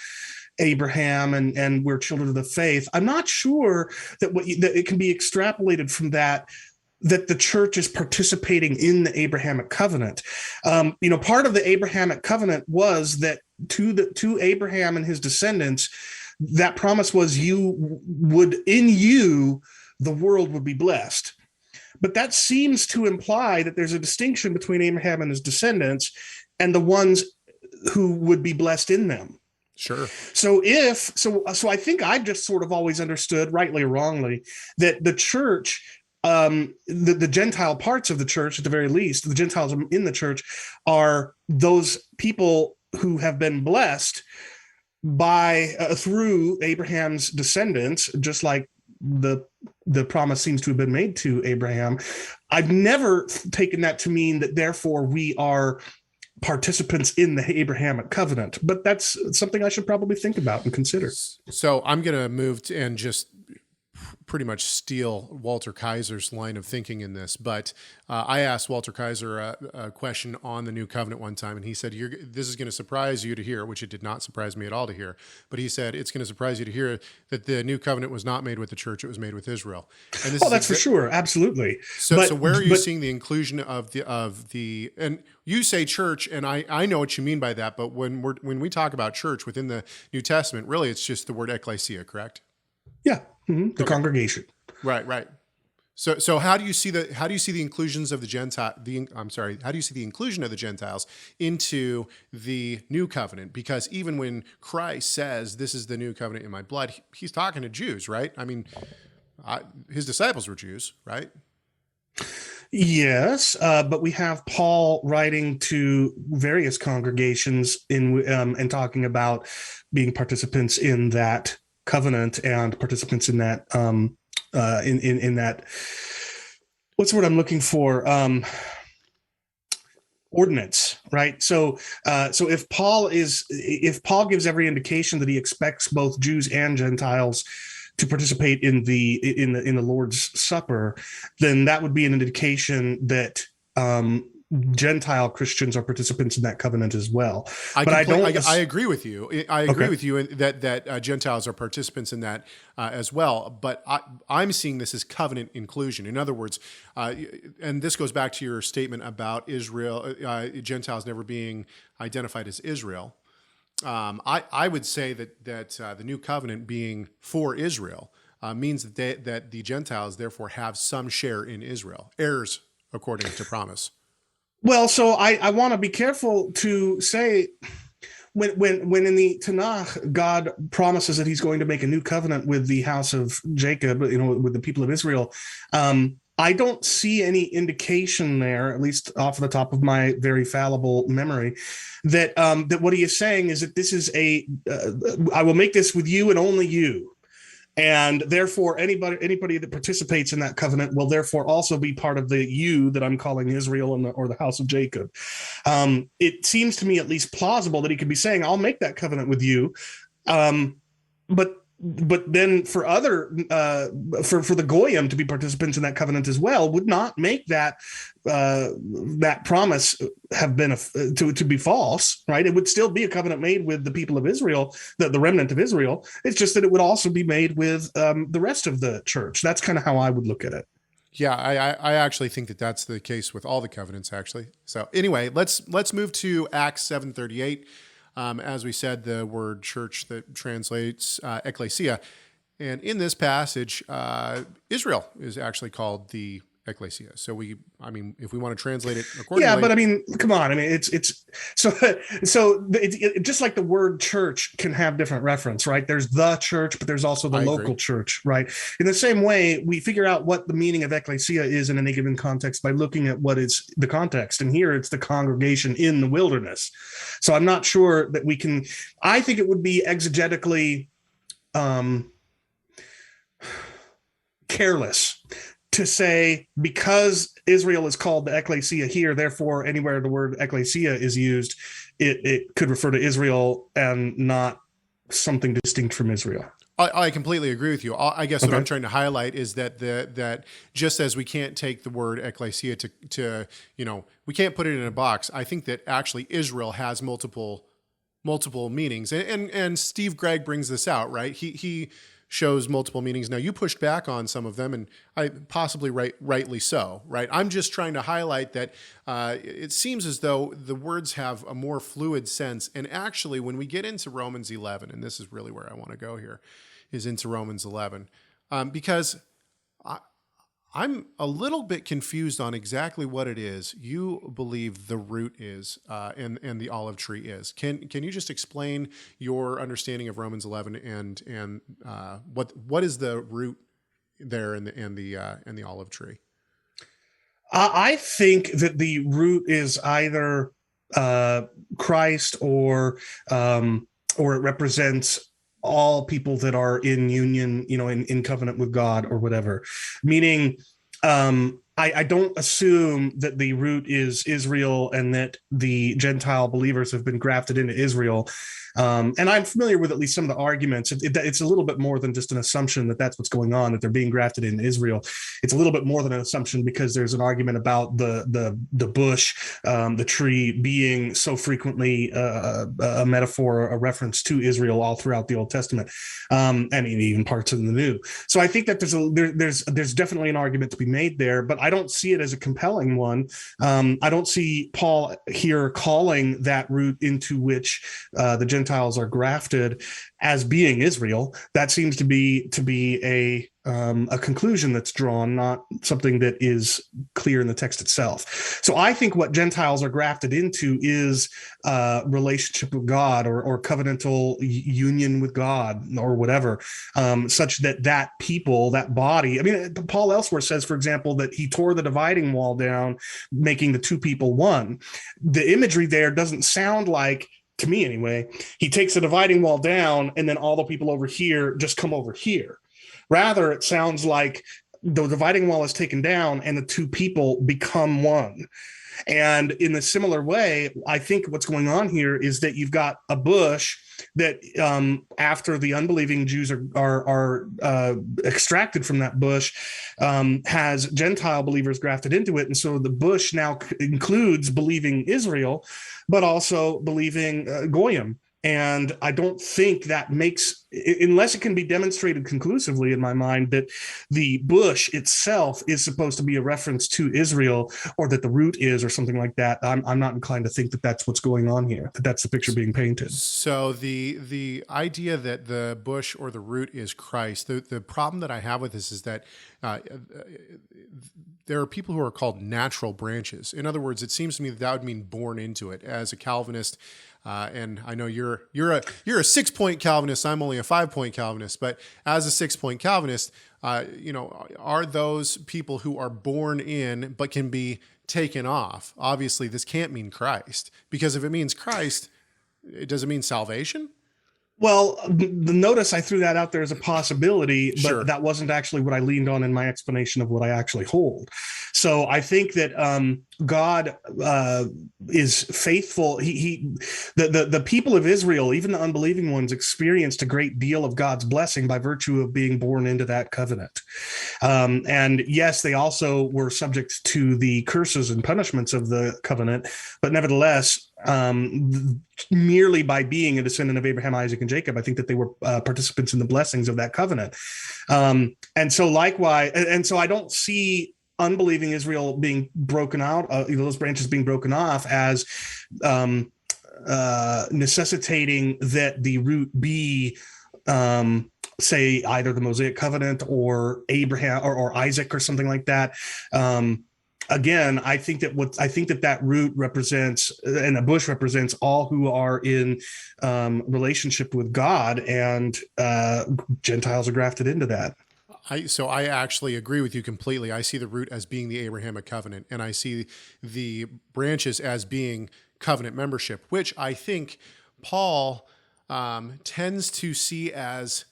Abraham and we're children of the faith, I'm not sure that that it can be extrapolated from that the church is participating in the Abrahamic covenant. Part of the Abrahamic covenant was that to Abraham and his descendants, that promise was in you, the world would be blessed. But that seems to imply that there's a distinction between Abraham and his descendants and the ones who would be blessed in them. Sure. So I think I've just sort of always understood, rightly or wrongly, that the church the Gentile parts of the church, at the very least, the Gentiles in the church are those people who have been blessed by through Abraham's descendants, just like the promise seems to have been made to Abraham. I've never taken that to mean that therefore we are participants in the Abrahamic covenant, but that's something I should probably think about and consider. So I'm going to move to, and just pretty much steal Walter Kaiser's line of thinking in this, but I asked Walter Kaiser a question on the new covenant one time, and he said, this is going to surprise you to hear, which it did not surprise me at all to hear, but he said, it's going to surprise you to hear that the new covenant was not made with the church, it was made with Israel. And this that's for sure. Absolutely. So where are you seeing the inclusion of the, and you say church, and I know what you mean by that, but when we talk about church within the New Testament, really it's just the word ecclesia, correct? Yeah. The congregation. Right. So how do you see the inclusions of the Gentile? How do you see the inclusion of the Gentiles into the new covenant? Because even when Christ says, "This is the new covenant in my blood," he's talking to Jews, right? I mean, his disciples were Jews, right? Yes, but we have Paul writing to various congregations and talking about being participants in that covenant and participants in that in that, what's the word I'm looking for, ordinance, right? So if Paul gives every indication that he expects both Jews and Gentiles to participate in the Lord's Supper, then that would be an indication that Gentile Christians are participants in that covenant as well. I agree with you. I agree with you that Gentiles are participants in that as well. But I'm seeing this as covenant inclusion. In other words, and this goes back to your statement about Israel, Gentiles never being identified as Israel. I would say that the new covenant being for Israel means that the Gentiles therefore have some share in Israel, heirs according to promise. Well, so I want to be careful to say when in the Tanakh, God promises that he's going to make a new covenant with the house of Jacob, with the people of Israel. I don't see any indication there, at least off the top of my very fallible memory, that what he is saying is that this is I will make this with you and only you. And therefore, anybody that participates in that covenant will therefore also be part of the you that I'm calling Israel or the house of Jacob. It seems to me at least plausible that he could be saying, "I'll make that covenant with you," but then for other for the goyim to be participants in that covenant as well would not make that promise have been to be false, right? It would still be a covenant made with the people of Israel, the remnant of Israel. It's just that it would also be made with the rest of the church. That's kind of how I would look at it. Yeah, I actually think that that's the case with all the covenants, actually. So anyway, let's move to Acts 7:38. As we said, the word church that translates ecclesia. And in this passage, Israel is actually called the ecclesia. So if we want to translate it accordingly. Yeah, but I mean, come on. I mean, it's just like the word church can have different reference, right? There's the church, but there's also the local church, right? In the same way, we figure out what the meaning of ecclesia is in any given context by looking at what is the context. And here it's the congregation in the wilderness. So I'm not sure that we can, I think it would be exegetically careless to say, because Israel is called the ecclesia here, therefore anywhere the word ecclesia is used, it could refer to Israel and not something distinct from Israel. I completely agree with you. I guess what I'm trying to highlight is that just as we can't take the word ecclesia to we can't put it in a box. I think that actually Israel has multiple meanings, and Steve Gregg brings this out, right? He shows multiple meanings. Now, you pushed back on some of them, and I possibly rightly so, right? I'm just trying to highlight that it seems as though the words have a more fluid sense. And actually, when we get into Romans 11, and this is really where I want to go here, is into Romans 11, because I'm a little bit confused on exactly what it is you believe the root is and the olive tree is. Can you just explain your understanding of Romans 11 and what is the root there and the olive tree? I think that the root is either Christ, or it represents all people that are in union, in covenant with God or whatever. Meaning, I don't assume that the root is Israel and that the Gentile believers have been grafted into Israel. And I'm familiar with at least some of the arguments. It's a little bit more than just an assumption that that's what's going on, that they're being grafted in Israel. It's a little bit more than an assumption because there's an argument about the bush, the tree being so frequently a metaphor, a reference to Israel all throughout the Old Testament, and even parts of the New. So I think that there's definitely an argument to be made there, but I don't see it as a compelling one. I don't see Paul here calling that root into which the Gentiles are grafted as being Israel. That seems to be a conclusion that's drawn, not something that is clear in the text itself. So I think what Gentiles are grafted into is relationship with God, or covenantal union with God, or whatever, such that people, that body. I mean, Paul elsewhere says, for example, that he tore the dividing wall down, making the two people one. The imagery there doesn't sound like, to me anyway, he takes the dividing wall down and then all the people over here just come over here. Rather, it sounds like the dividing wall is taken down and the two people become one. And in a similar way, I think what's going on here is that you've got a bush that, after the unbelieving Jews are extracted from that bush, has Gentile believers grafted into it. And so the bush now includes believing Israel, but also believing Goyim. And I don't think that makes, unless it can be demonstrated conclusively in my mind, that the bush itself is supposed to be a reference to Israel, or that the root is, or something like that. I'm not inclined to think that that's what's going on here, that that's the picture being painted. So the idea that the bush or the root is Christ, the problem that I have with this is that there are people who are called natural branches. In other words, it seems to me that would mean born into it. As a Calvinist, and I know you're a 6-point Calvinist. I'm only a 5-point Calvinist. But as a 6-point Calvinist, are those people who are born in but can be taken off? Obviously, this can't mean Christ, because if it means Christ, does it mean salvation? Well, notice I threw that out there as a possibility, but Sure. That wasn't actually what I leaned on in my explanation of what I actually hold. So I think that God is faithful. The people of Israel, even the unbelieving ones, experienced a great deal of God's blessing by virtue of being born into that covenant. And yes, they also were subject to the curses and punishments of the covenant, but nevertheless, merely by being a descendant of Abraham, Isaac, and Jacob, I think that they were participants in the blessings of that covenant. And so likewise, and so I don't see unbelieving Israel being broken out, those branches being broken off, as necessitating that the root be, say, either the Mosaic covenant or Abraham or Isaac or something like that. Again, I think that root represents, and the bush represents, all who are in relationship with God, and Gentiles are grafted into that. So I actually agree with you completely. I see the root as being the Abrahamic covenant, and I see the branches as being covenant membership, which I think Paul tends to see as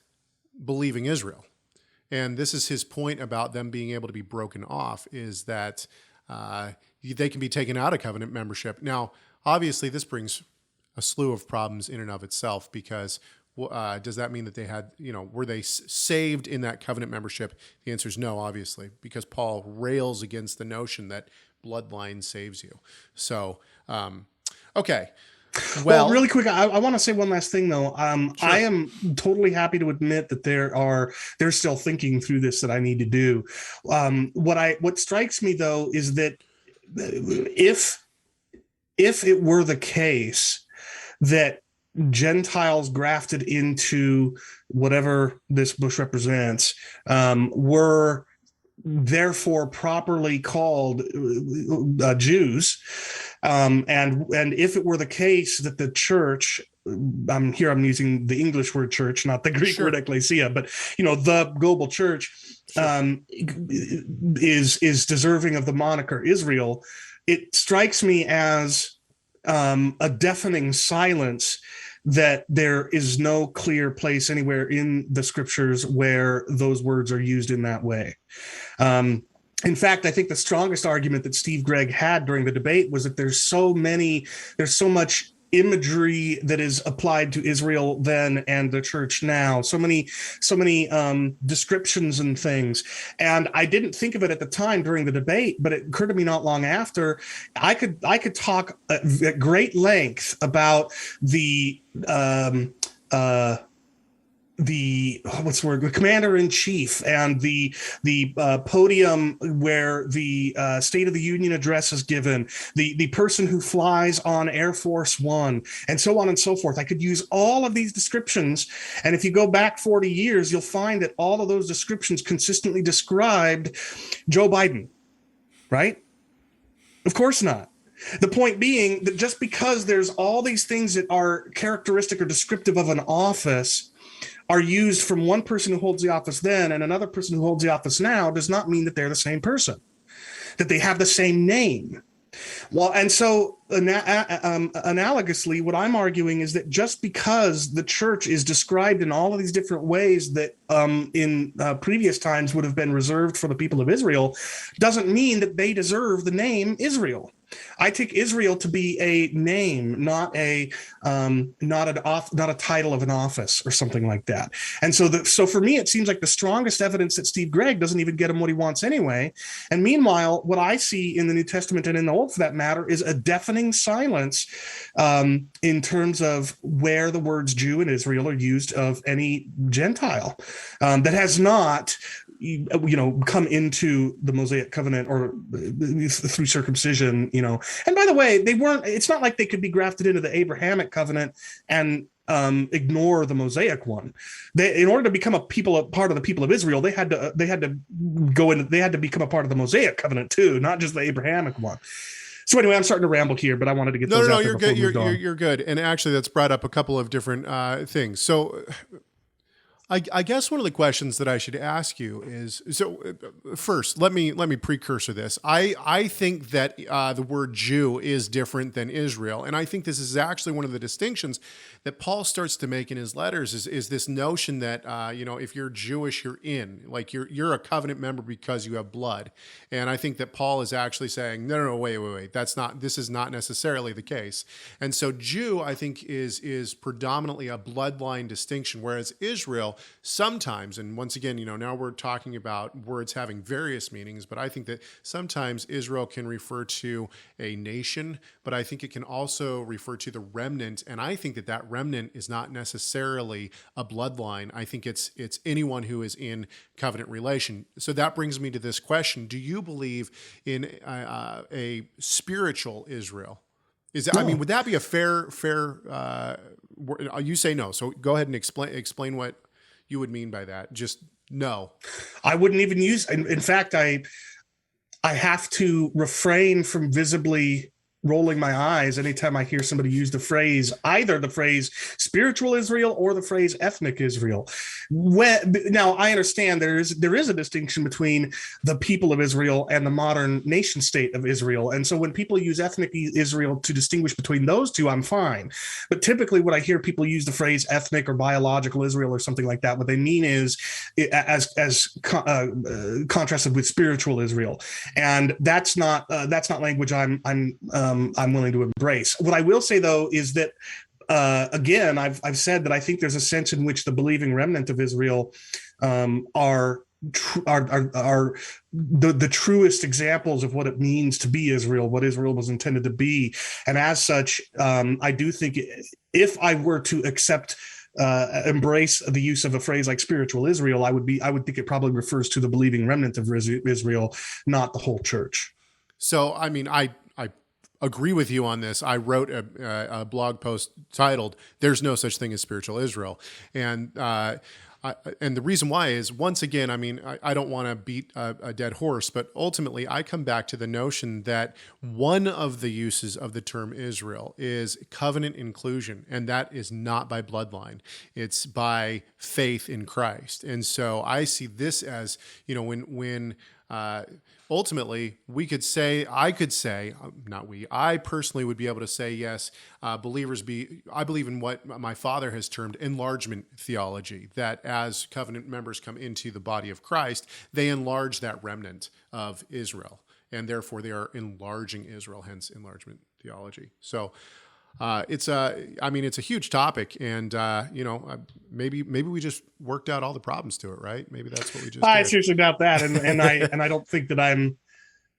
believing Israel. And this is his point about them being able to be broken off, is that they can be taken out of covenant membership. Now, obviously, this brings a slew of problems in and of itself, because does that mean that they had, were they saved in that covenant membership? The answer is no, obviously, because Paul rails against the notion that bloodline saves you. So, okay. Well, really quick, I want to say one last thing, though. Sure. I am totally happy to admit that they're still thinking through this that I need to do. What strikes me, though, is that if it were the case that Gentiles grafted into whatever this bush represents were therefore properly called Jews, and if it were the case that the church I'm using the English word church, not the Greek Sure. word ecclesia, but the global church, Sure. is deserving of the moniker Israel. It strikes me as a deafening silence that there is no clear place anywhere in the scriptures where those words are used in that way. In fact, I think the strongest argument that Steve Gregg had during the debate was that there's so much imagery that is applied to Israel then and the church now. So many descriptions and things. And I didn't think of it at the time during the debate, but it occurred to me not long after. I could talk at great length about the commander in chief and the podium where the State of the Union address is given, the person who flies on Air Force One, and so on and so forth. I could use all of these descriptions, and if you go back 40 years, you'll find that all of those descriptions consistently described Joe Biden, right? Of course not. The point being that just because there's all these things that are characteristic or descriptive of an office are used from one person who holds the office then and another person who holds the office now does not mean that they're the same person, that they have the same name. Well, and so analogously, what I'm arguing is that just because the church is described in all of these different ways that in previous times would have been reserved for the people of Israel doesn't mean that they deserve the name Israel. I take Israel to be a name, not a title of an office or something like that. And so for me, it seems like the strongest evidence that Steve Gregg doesn't even get him what he wants anyway. And meanwhile, what I see in the New Testament and in the Old, for that matter, is a deafening silence in terms of where the words Jew and Israel are used of any Gentile that has not come into the Mosaic covenant or through circumcision, and by the way, it's not like they could be grafted into the Abrahamic covenant and ignore the Mosaic one. In order to become a part of the people of Israel, they had to become a part of the Mosaic covenant too, not just the Abrahamic one. So anyway, I'm starting to ramble here, but I wanted to get those out there. You're good. You're good. And actually, that's brought up a couple of different things. So I guess one of the questions that I should ask you is, first, let me precursor this. I think that the word Jew is different than Israel. And I think this is actually one of the distinctions that Paul starts to make in his letters is this notion that, if you're Jewish, you're in, like you're a covenant member because you have blood. And I think that Paul is actually saying, no, wait. This is not necessarily the case. And so Jew, I think, is predominantly a bloodline distinction, whereas Israel sometimes, and once again, now we're talking about words having various meanings, but I think that sometimes Israel can refer to a nation, but I think it can also refer to the remnant. And I think that remnant is not necessarily a bloodline. I think it's anyone who is in covenant relation. So that brings me to this question. Do you believe in a spiritual Israel? No. Would that be a fair, you say no. So go ahead and explain what you would mean by that. Just no. I wouldn't even use, in fact, I have to refrain from visibly rolling my eyes anytime I hear somebody use either the phrase spiritual Israel or the phrase ethnic Israel. Now, I understand there is a distinction between the people of Israel and the modern nation state of Israel. And so when people use ethnic Israel to distinguish between those two, I'm fine. But typically when I hear people use the phrase ethnic or biological Israel or something like that, what they mean is as contrasted with spiritual Israel. And that's not language I'm willing to embrace. What I will say, though, is that again, I've said that I think there's a sense in which the believing remnant of Israel are the truest examples of what it means to be Israel, what Israel was intended to be, and as such, I do think if I were to embrace the use of a phrase like spiritual Israel, I would think it probably refers to the believing remnant of Israel, not the whole church. So, I agree with you on this. I wrote a blog post titled "There's No Such Thing as Spiritual Israel," and And the reason why is, once again, I mean, I don't want to beat a dead horse, but ultimately I come back to the notion that one of the uses of the term Israel is covenant inclusion, and that is not by bloodline. It's by faith in Christ. And so I see this as, when ultimately I could say, not we, I personally would be able to say, yes, I believe in what my father has termed enlargement theology, that as covenant members come into the body of Christ, they enlarge that remnant of Israel, and therefore they are enlarging Israel, hence enlargement theology. So it's a huge topic, and maybe we just worked out all the problems to it, right? Maybe that's what we just. I did. seriously doubt that, and I don't think that I'm.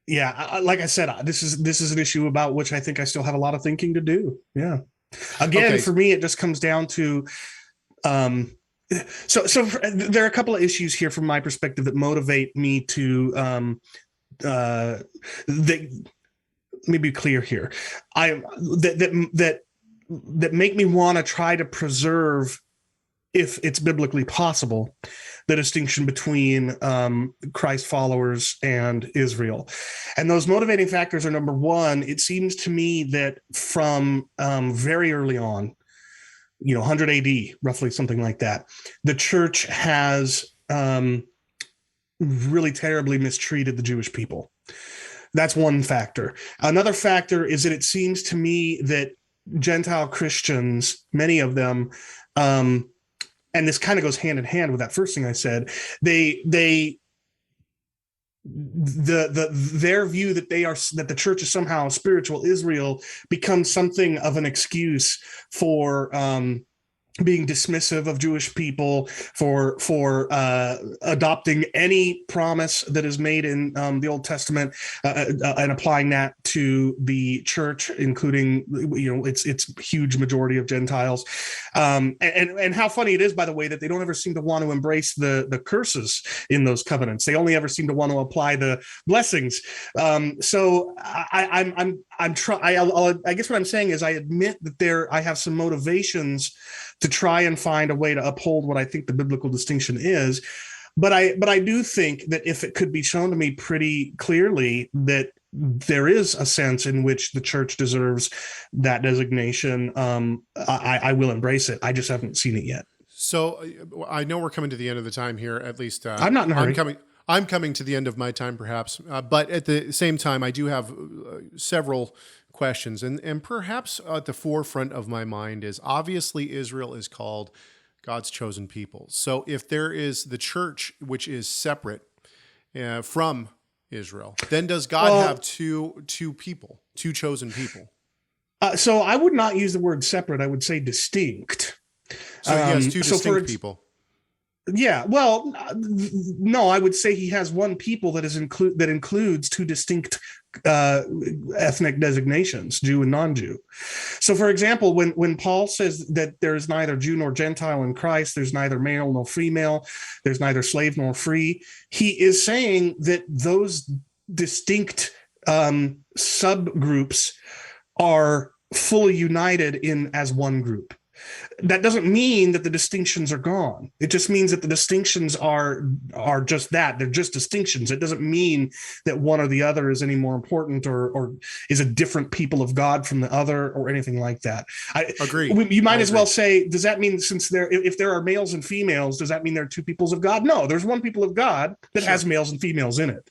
Yeah, like I said, this is an issue about which I think I still have a lot of thinking to do. Yeah. Again, for me, it just comes down to. So there are a couple of issues here from my perspective that motivate me to. Let me be clear here. That make me want to try to preserve, if it's biblically possible, the distinction between Christ followers and Israel. And those motivating factors are, number one, it seems to me that from very early on, 100 AD, roughly something like that, the church has really terribly mistreated the Jewish people. That's one factor. Another factor is that it seems to me that Gentile Christians, many of them, and this kind of goes hand in hand with that first thing I said, their view that that the church is somehow spiritual Israel becomes something of an excuse for being dismissive of Jewish people, for adopting any promise that is made in the Old Testament and applying that to the church, including its huge majority of Gentiles. And how funny it is, by the way, that they don't ever seem to want to embrace the curses in those covenants. They only ever seem to want to apply the blessings. So I guess what I'm saying is I admit that I have some motivations to try and find a way to uphold what I think the biblical distinction is. But I do think that if it could be shown to me pretty clearly that there is a sense in which the church deserves that designation, I will embrace it. I just haven't seen it yet. So I know we're coming to the end of the time here, at least. I'm not in a hurry. I'm coming to the end of my time, perhaps. But at the same time, I do have several questions. And perhaps at the forefront of my mind is, obviously Israel is called God's chosen people. So if there is the church, which is separate from Israel, then does God have two people, two chosen people? So I would not use the word separate. I would say distinct. So he has two distinct people. Yeah, well, no, I would say he has one people that includes two distinct ethnic designations, Jew and non-Jew. So, for example, when Paul says that there is neither Jew nor Gentile in Christ, there's neither male nor female, there's neither slave nor free, he is saying that those distinct subgroups are fully united as one group. That doesn't mean that the distinctions are gone. It just means that the distinctions are just that. They're just distinctions. It doesn't mean that one or the other is any more important or is a different people of God from the other or anything like that. I agree. You might as well say, does that mean if there are males and females, does that mean there are two peoples of God? No, there's one people of God that has males and females in it.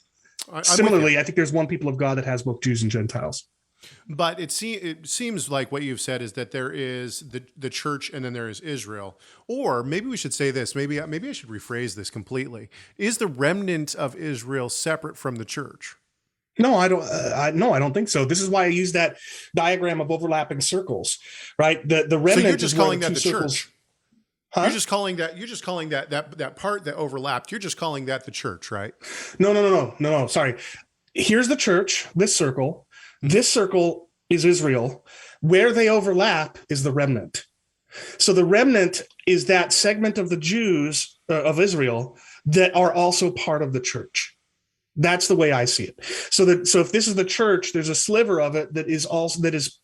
Similarly, I think there's one people of God that has both Jews and Gentiles. But it seems like what you've said is that there is the church and then there is Israel. Or maybe we should say this. Maybe I should rephrase this completely. Is the remnant of Israel separate from the church? No, I don't. No, I don't think so. This is why I use that diagram of overlapping circles, right? The remnant. So you're just calling that the church. Huh? You're just calling that part that overlapped. You're just calling that the church, right? No. Sorry. Here's the church. This circle. This circle is Israel. Where they overlap is the remnant. So the remnant is that segment of the Jews of Israel that are also part of the church. That's the way I see it. So if this is the church, there's a sliver of it that is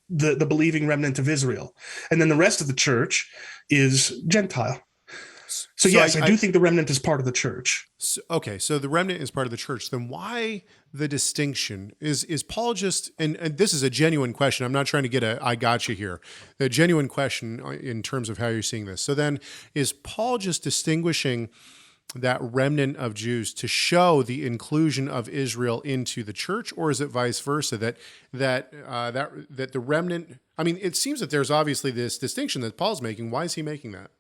the believing remnant of Israel, and then the rest of the church is Gentile. So So yes, I do think the remnant is part of the church. okay, so the remnant is part of the church. Then why the distinction? Is Paul just and this is a genuine question. I'm not trying to get a I got you here. A genuine question in terms of how you're seeing this. So then is Paul just distinguishing that remnant of Jews to show the inclusion of Israel into the church, or is it vice versa that the remnant? I mean, it seems that there's obviously this distinction that Paul's making. Why is he making that?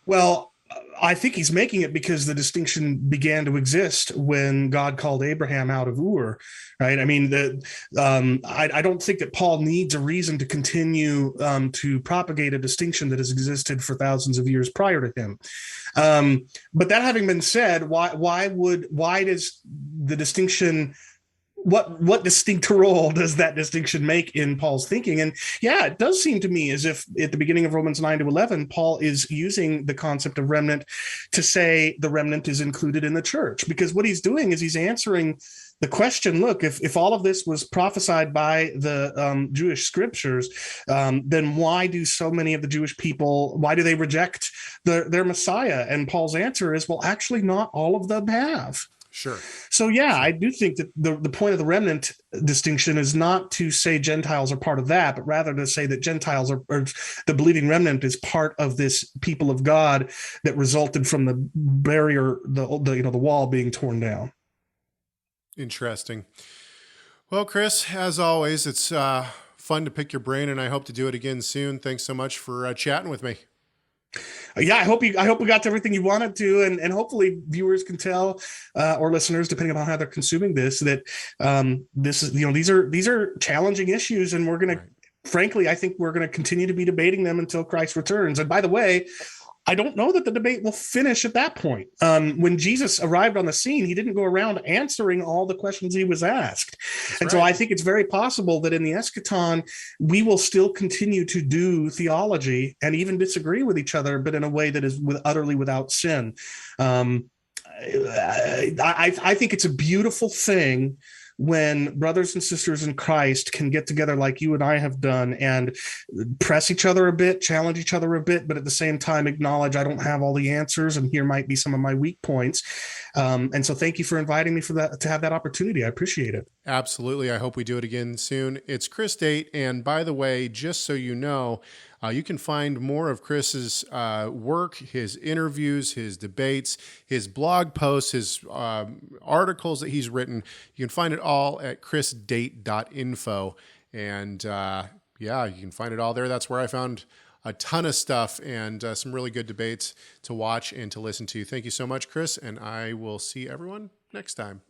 Well, I think he's making it because the distinction began to exist when God called Abraham out of Ur, right? I mean, I don't think that Paul needs a reason to continue to propagate a distinction that has existed for thousands of years prior to him. But that having been said, why does the distinction? What distinct role does that distinction make in Paul's thinking? And yeah, it does seem to me as if at the beginning of Romans 9 to 11, Paul is using the concept of remnant to say the remnant is included in the church, because what he's doing is he's answering the question, look, if all of this was prophesied by the Jewish scriptures, then why do so many of the Jewish people, why do they reject their Messiah? And Paul's answer is, well, actually, not all of them have. Sure. So yeah, I do think that the point of the remnant distinction is not to say Gentiles are part of that, but rather to say that Gentiles are, or the believing remnant is part of this people of God that resulted from the barrier, the wall being torn down. Interesting. Well, Chris, as always, it's fun to pick your brain, and I hope to do it again soon. Thanks so much for chatting with me. Yeah, I hope we got to everything you wanted to, and hopefully viewers can tell, or listeners, depending upon how they're consuming this, that this is, these are challenging issues, and we're going to, frankly, I think we're going to continue to be debating them until Christ returns. And by the way, I don't know that the debate will finish at that point. When Jesus arrived on the scene, he didn't go around answering all the questions he was asked. So I think it's very possible that in the eschaton, we will still continue to do theology and even disagree with each other, but in a way that is utterly without sin. I think it's a beautiful thing when brothers and sisters in Christ can get together like you and I have done and press each other a bit, challenge each other a bit, but at the same time acknowledge I don't have all the answers and here might be some of my weak points. And so thank you for inviting me to have that opportunity. I appreciate it. Absolutely. I hope we do it again soon. It's Chris Date. And by the way, just so you know, you can find more of Chris's work, his interviews, his debates, his blog posts, his articles that he's written. You can find it all at chrisdate.info. And yeah, you can find it all there. That's where I found a ton of stuff and some really good debates to watch and to listen to. Thank you so much, Chris. And I will see everyone next time.